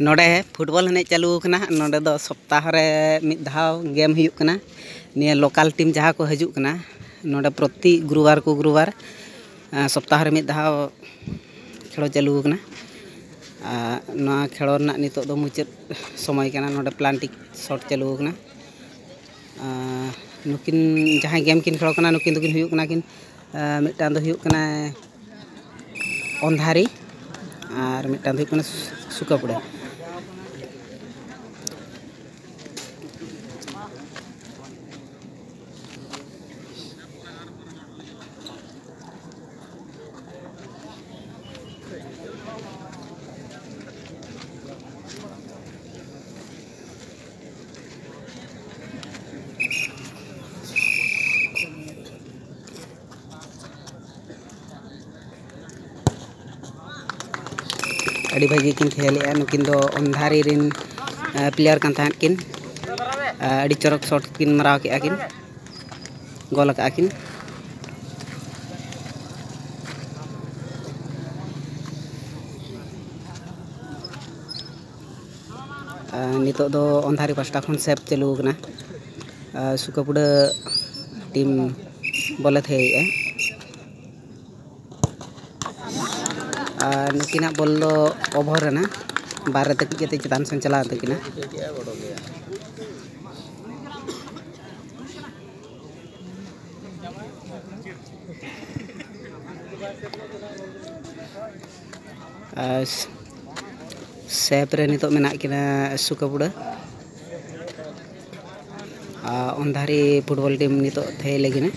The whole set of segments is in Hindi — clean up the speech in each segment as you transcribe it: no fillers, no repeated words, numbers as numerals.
नोडे फुटबॉल हने चालू कना नोडे दो सप्ताह रे मिद धाव गेम हुयुक कना निया लोकल टीम जहाँ को हजू कना नोडे प्रति गुरुवार सप्ताह रे मिद धाव खेलो चालू कना ना खेलो ना नितो दो मुचाद समय कना नोडे प्लांटिक शॉट चालू कना नुकिन जहाँ गेम किन खेलो कना नुकिन दुकिन हुयुक कना किन मिदटान दो हुयुक कना अंधारी और मिदटान दो हुयुक कना सुकापुड़ा अड़ी भागी किन खेलेगा नुकिन दो अंधारी रिन प्लेयर कान तहन किन अड़ी चरक शॉट किन मराव के किन गोल का किन नितो दो अंधारी पास्टा खन सेप चालू कना सुकापुड़ा टीम बोले थे नुकिना बॉल दो ओवर ना बारे तक के चेतान सन चला तकिना सेप रे नितो मेना किना सुकापुड़ा अंधारी फुटबॉल टीम नितो थे लेगिना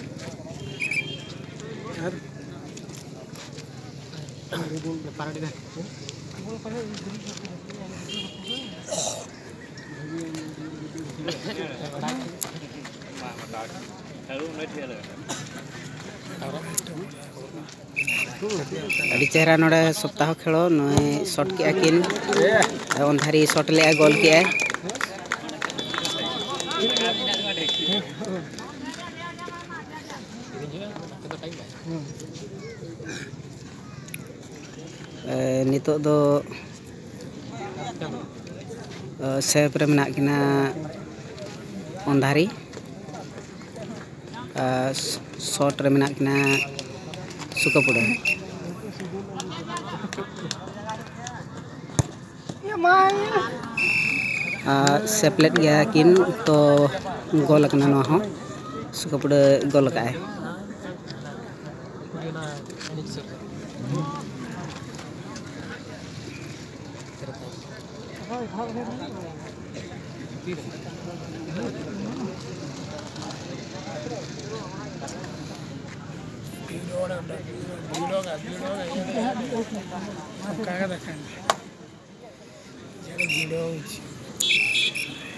अड़ी चेहरा नोडे सप्ताह खेलो नय शॉट के किन अंधारी शॉट ले गोल के नितो दो सेप रे मेना किना अंधारी शॉट रे मेना किना सुकापुड़ा सेपलेट गया किन तो गोल कना नो हो सुकापुड़ा गोल का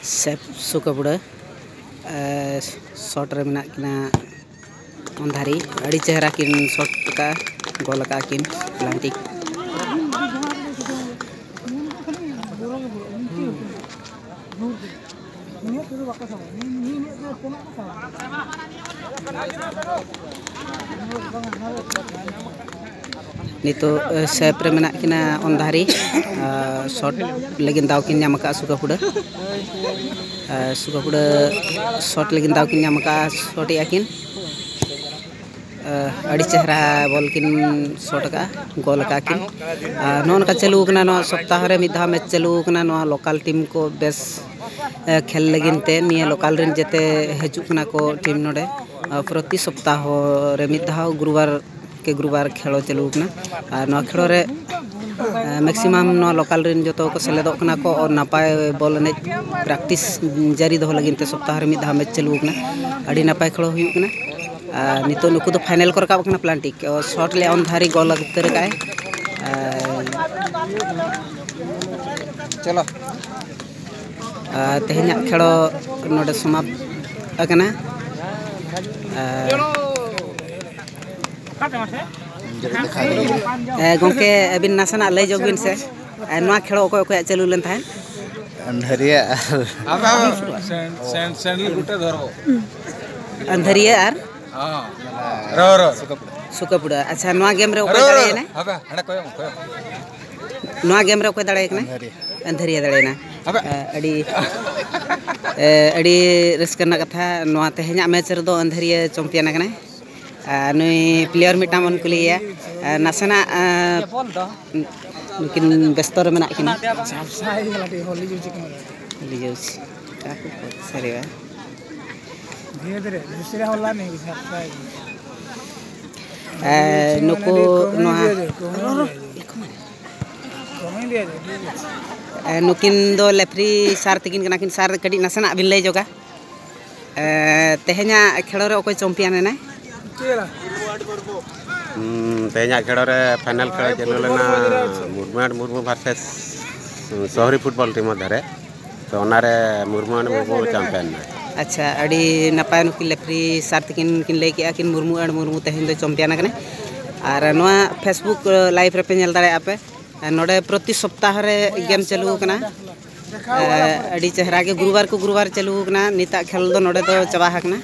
सेप सुकापुड़ा शॉट रे मेना किना अंधारी अड़ी चेहरा किन शॉट का गोल का किन प्लांटिक नितो सेप रे मेना किना अंधारी शॉट लेकिन दाव किन नाम का सुकापुड़ा शॉट लेकिन दाव किन नाम का शॉट याकिन अड़ी चेहरा बॉल किन शॉट का गोल का किन नोन का चालू कना नो सप्ताह रे मिधा मैच चालू कना नो लोकल टीम को बेस खेल लगिन ते निया लोकल रिन जते हजू कना को टीम नोडे प्रति सप्ताह रे मिधा गुरुवार खेलो चालू कना नो खेलो रे मैक्सिमम नो लोकल रिन जतो को सेलेदो कना को और नापाय बॉल ने प्रैक्टिस जारी दो लगिन ते सप्ताह रे मिधा मैच चालू कना अड़ी नापाय खेलो हुयु कना नितो नुकु तो फाइनल को रकाब कना प्लांटिक और शॉट ले अंधारी गोल उतर काय चलो तेहना खेलो नोडे समाप्त अकना गोंके अबिन नासना लय जोगिन से नवा खेलो ओको ओको चालू लेन थाय अंधारिया सैंडल गुटे धरबो अंधारिया आर रो सुकापुड़ा अच्छा नवा गेम रे ओके दाड़ेना नवा गेम रे ओके दाड़ेना अंधरिया दाड़ेना अड़ी रस्कना कथा नवा तेहना मैच रे दो अंधरिया चैंपियन कना नुई प्लेयर मिटाम मन कुलिया नासना लेकिन बेस्तर में किना सरी नुको नुकिन दो लेफ्री सार तकिन कना किन सार कड़ी नासना बिन लय जोगा तेहना खेलो रे ओको चैंपियन है तेहना खेलो रे फाइनल खेल चलो लेना मुर्मू वर्सेस शहरी फुटबॉल टीम मध्य तो ओनारे मुर्मू चैंपियन अच्छा अड़ी नपाय नुकिन लेफ्री सार तकिन किन लय के किन मुर्मू तेहन दो चैंपियन कने और नवा फेसबुक लाइव रे पे नेल दाड़े आपे नोडे प्रति सप्ताह रे गेम चालू कना अड़ी चेहरा के गुरुवार को गुरुवार चालू कना निता खेल दो नोडे तो चबा हकना